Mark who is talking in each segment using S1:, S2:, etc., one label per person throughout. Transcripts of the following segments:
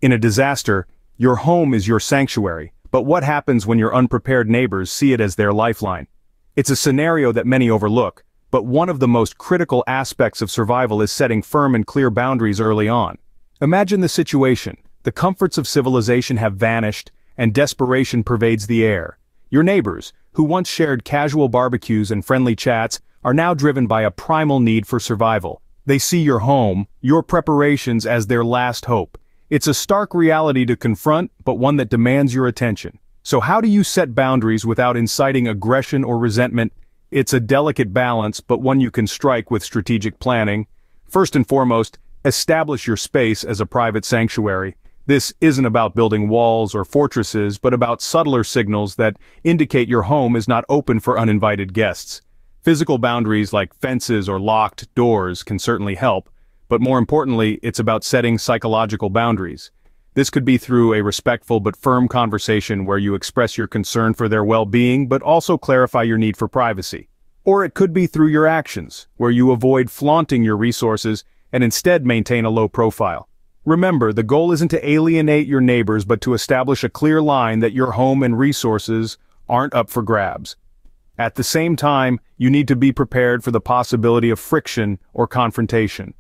S1: In a disaster, your home is your sanctuary, but what happens when your unprepared neighbors see it as their lifeline? It's a scenario that many overlook, but one of the most critical aspects of survival is setting firm and clear boundaries early on. Imagine the situation. The comforts of civilization have vanished, and desperation pervades the air. Your neighbors, who once shared casual barbecues and friendly chats, are now driven by a primal need for survival. They see your home, your preparations as their last hope. It's a stark reality to confront, but one that demands your attention. So how do you set boundaries without inciting aggression or resentment? It's a delicate balance, but one you can strike with strategic planning. First and foremost, establish your space as a private sanctuary. This isn't about building walls or fortresses, but about subtler signals that indicate your home is not open for uninvited guests. Physical boundaries like fences or locked doors can certainly help, but more importantly, it's about setting psychological boundaries. This could be through a respectful but firm conversation where you express your concern for their well-being but also clarify your need for privacy. Or it could be through your actions, where you avoid flaunting your resources and instead maintain a low profile. Remember, the goal isn't to alienate your neighbors but to establish a clear line that your home and resources aren't up for grabs. At the same time, you need to be prepared for the possibility of friction or confrontation.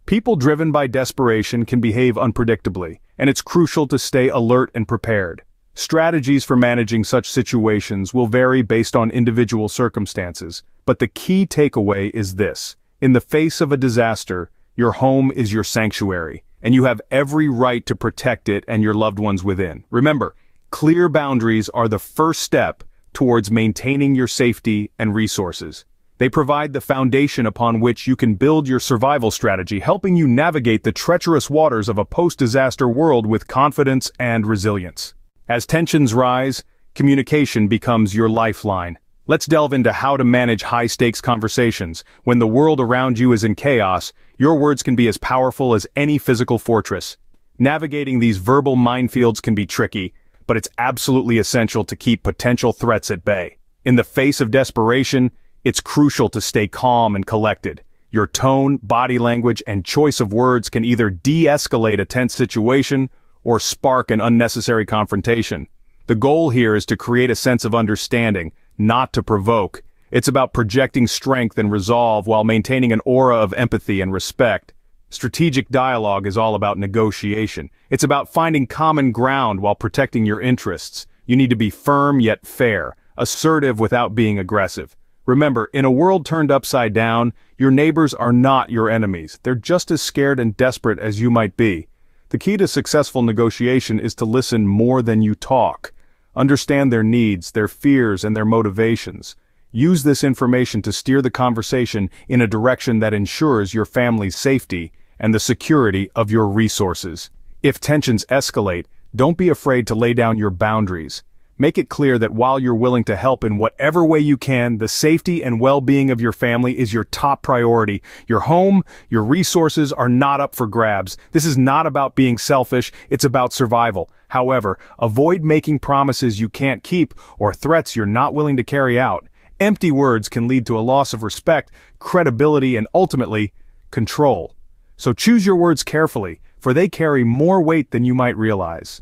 S1: People driven by desperation can behave unpredictably, and it's crucial to stay alert and prepared. Strategies for managing such situations will vary based on individual circumstances, but the key takeaway is this. In the face of a disaster, your home is your sanctuary, and you have every right to protect it and your loved ones within. Remember, clear boundaries are the first step towards maintaining your safety and resources. They provide the foundation upon which you can build your survival strategy, helping you navigate the treacherous waters of a post-disaster world with confidence and resilience. As tensions rise, communication becomes your lifeline. Let's delve into how to manage high-stakes conversations. When the world around you is in chaos, your words can be as powerful as any physical fortress. Navigating these verbal minefields can be tricky, but it's absolutely essential to keep potential threats at bay. In the face of desperation, it's crucial to stay calm and collected. Your tone, body language, and choice of words can either de-escalate a tense situation or spark an unnecessary confrontation. The goal here is to create a sense of understanding, not to provoke. It's about projecting strength and resolve while maintaining an aura of empathy and respect. Strategic dialogue is all about negotiation. It's about finding common ground while protecting your interests. You need to be firm yet fair, assertive without being aggressive. Remember, in a world turned upside down, your neighbors are not your enemies. They're just as scared and desperate as you might be. The key to successful negotiation is to listen more than you talk. Understand their needs, their fears, and their motivations. Use this information to steer the conversation in a direction that ensures your family's safety and the security of your resources. If tensions escalate, don't be afraid to lay down your boundaries. Make it clear that while you're willing to help in whatever way you can, the safety and well-being of your family is your top priority. Your home, your resources are not up for grabs. This is not about being selfish, it's about survival. However, avoid making promises you can't keep or threats you're not willing to carry out. Empty words can lead to a loss of respect, credibility, and ultimately, control. So choose your words carefully, for they carry more weight than you might realize.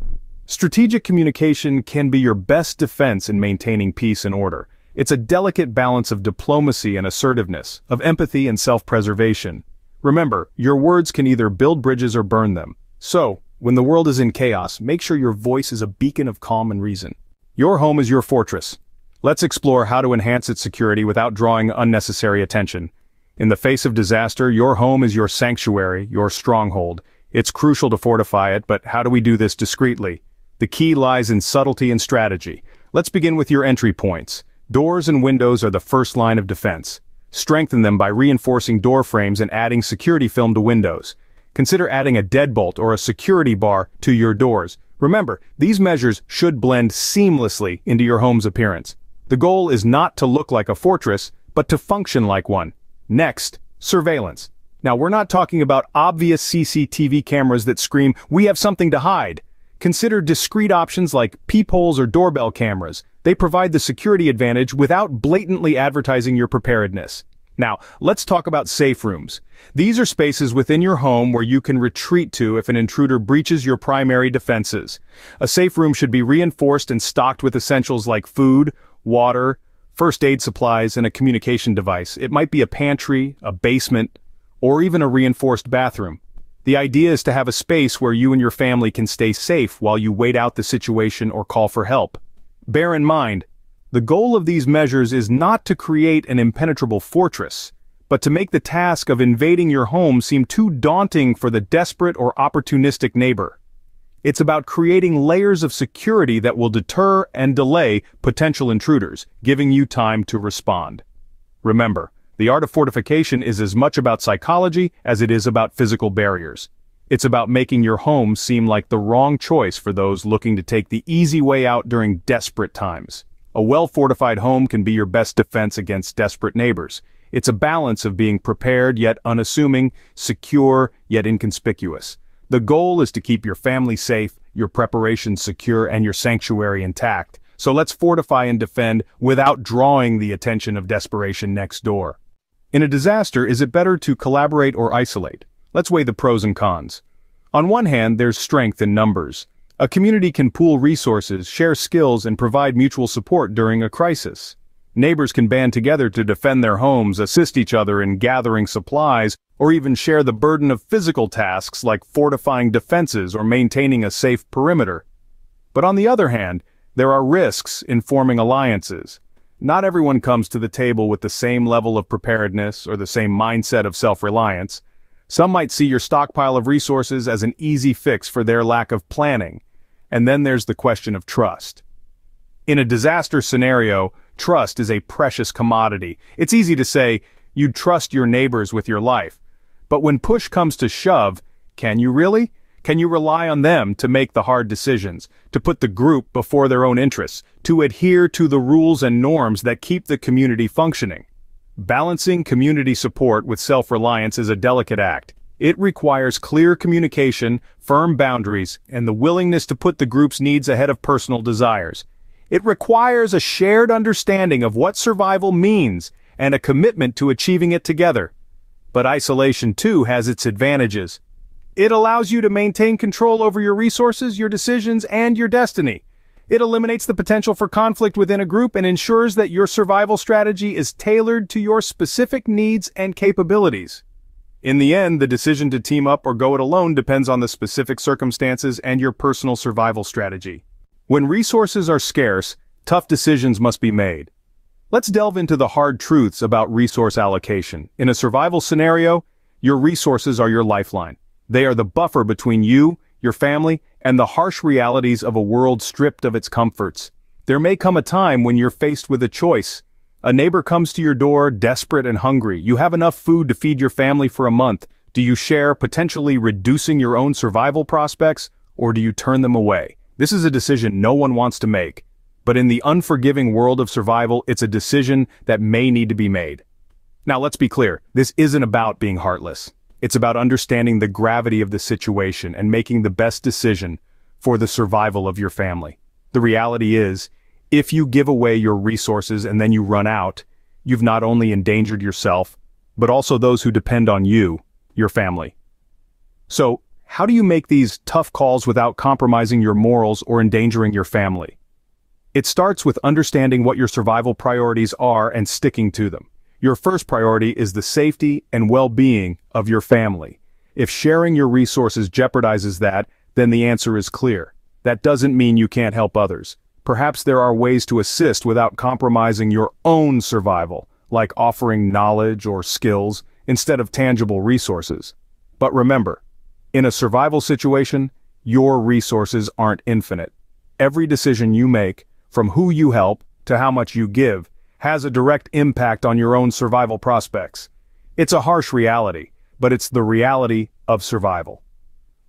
S1: Strategic communication can be your best defense in maintaining peace and order. It's a delicate balance of diplomacy and assertiveness, of empathy and self-preservation. Remember, your words can either build bridges or burn them. So, when the world is in chaos, make sure your voice is a beacon of calm and reason. Your home is your fortress. Let's explore how to enhance its security without drawing unnecessary attention. In the face of disaster, your home is your sanctuary, your stronghold. It's crucial to fortify it, but how do we do this discreetly? The key lies in subtlety and strategy. Let's begin with your entry points. Doors and windows are the first line of defense. Strengthen them by reinforcing door frames and adding security film to windows. Consider adding a deadbolt or a security bar to your doors. Remember, these measures should blend seamlessly into your home's appearance. The goal is not to look like a fortress, but to function like one. Next, surveillance. Now, we're not talking about obvious CCTV cameras that scream, "We have something to hide." Consider discrete options like peepholes or doorbell cameras. They provide the security advantage without blatantly advertising your preparedness. Now, let's talk about safe rooms. These are spaces within your home where you can retreat to if an intruder breaches your primary defenses. A safe room should be reinforced and stocked with essentials like food, water, first aid supplies, and a communication device. It might be a pantry, a basement, or even a reinforced bathroom. The idea is to have a space where you and your family can stay safe while you wait out the situation or call for help. Bear in mind, the goal of these measures is not to create an impenetrable fortress, but to make the task of invading your home seem too daunting for the desperate or opportunistic neighbor. It's about creating layers of security that will deter and delay potential intruders, giving you time to respond. Remember, the art of fortification is as much about psychology as it is about physical barriers. It's about making your home seem like the wrong choice for those looking to take the easy way out during desperate times. A well-fortified home can be your best defense against desperate neighbors. It's a balance of being prepared yet unassuming, secure yet inconspicuous. The goal is to keep your family safe, your preparations secure, and your sanctuary intact. So let's fortify and defend without drawing the attention of Desperation Next Door. In a disaster, is it better to collaborate or isolate? Let's weigh the pros and cons. On one hand, there's strength in numbers. A community can pool resources, share skills, and provide mutual support during a crisis. Neighbors can band together to defend their homes, assist each other in gathering supplies, or even share the burden of physical tasks like fortifying defenses or maintaining a safe perimeter. But on the other hand, there are risks in forming alliances. Not everyone comes to the table with the same level of preparedness or the same mindset of self-reliance. Some might see your stockpile of resources as an easy fix for their lack of planning. And then there's the question of trust. In a disaster scenario, trust is a precious commodity. It's easy to say, you'd trust your neighbors with your life. But when push comes to shove, can you really? Can you rely on them to make the hard decisions, to put the group before their own interests, to adhere to the rules and norms that keep the community functioning? Balancing community support with self-reliance is a delicate act. It requires clear communication, firm boundaries, and the willingness to put the group's needs ahead of personal desires. It requires a shared understanding of what survival means and a commitment to achieving it together. But isolation too has its advantages. It allows you to maintain control over your resources, your decisions, and your destiny. It eliminates the potential for conflict within a group and ensures that your survival strategy is tailored to your specific needs and capabilities. In the end, the decision to team up or go it alone depends on the specific circumstances and your personal survival strategy. When resources are scarce, tough decisions must be made. Let's delve into the hard truths about resource allocation. In a survival scenario, your resources are your lifeline. They are the buffer between you, your family, and the harsh realities of a world stripped of its comforts. There may come a time when you're faced with a choice. A neighbor comes to your door, desperate and hungry. You have enough food to feed your family for a month. Do you share, potentially reducing your own survival prospects, or do you turn them away? This is a decision no one wants to make. But in the unforgiving world of survival, it's a decision that may need to be made. Now let's be clear, this isn't about being heartless. It's about understanding the gravity of the situation and making the best decision for the survival of your family. The reality is, if you give away your resources and then you run out, you've not only endangered yourself, but also those who depend on you, your family. So, how do you make these tough calls without compromising your morals or endangering your family? It starts with understanding what your survival priorities are and sticking to them. Your first priority is the safety and well-being of your family. If sharing your resources jeopardizes that, then the answer is clear. That doesn't mean you can't help others. Perhaps there are ways to assist without compromising your own survival, like offering knowledge or skills instead of tangible resources. But remember, in a survival situation, your resources aren't infinite. Every decision you make, from who you help to how much you give, has a direct impact on your own survival prospects. It's a harsh reality, but it's the reality of survival.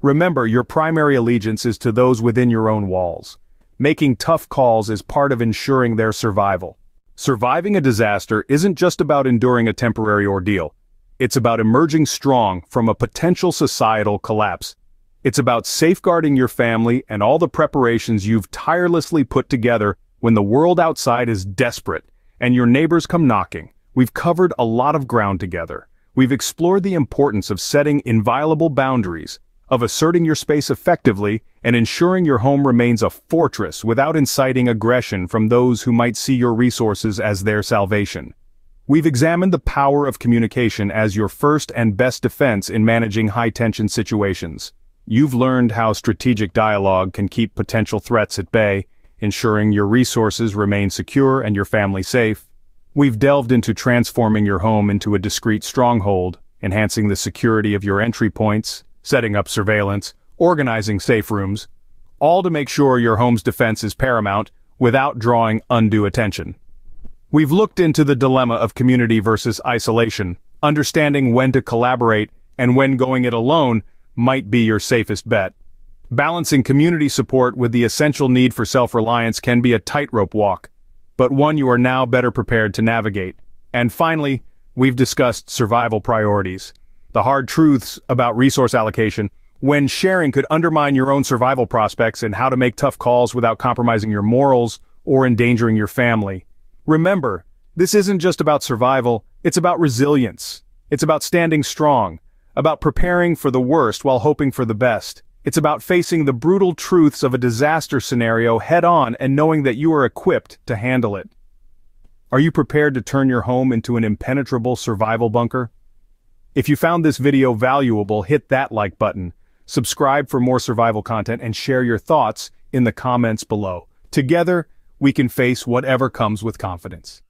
S1: Remember, your primary allegiance is to those within your own walls. Making tough calls is part of ensuring their survival. Surviving a disaster isn't just about enduring a temporary ordeal. It's about emerging strong from a potential societal collapse. It's about safeguarding your family and all the preparations you've tirelessly put together when the world outside is desperate and your neighbors come knocking. We've covered a lot of ground together. We've explored the importance of setting inviolable boundaries, of asserting your space effectively, and ensuring your home remains a fortress without inciting aggression from those who might see your resources as their salvation. We've examined the power of communication as your first and best defense in managing high-tension situations. You've learned how strategic dialogue can keep potential threats at bay, ensuring your resources remain secure and your family safe. We've delved into transforming your home into a discreet stronghold, enhancing the security of your entry points, setting up surveillance, organizing safe rooms, all to make sure your home's defense is paramount without drawing undue attention. We've looked into the dilemma of community versus isolation, understanding when to collaborate and when going it alone might be your safest bet. Balancing community support with the essential need for self-reliance can be a tightrope walk, but one you are now better prepared to navigate. And finally, we've discussed survival priorities, the hard truths about resource allocation, when sharing could undermine your own survival prospects, and how to make tough calls without compromising your morals or endangering your family. Remember, this isn't just about survival, it's about resilience. It's about standing strong, about preparing for the worst while hoping for the best. It's about facing the brutal truths of a disaster scenario head-on and knowing that you are equipped to handle it. Are you prepared to turn your home into an impenetrable survival bunker? If you found this video valuable, hit that like button, subscribe for more survival content, and share your thoughts in the comments below. Together, we can face whatever comes with confidence.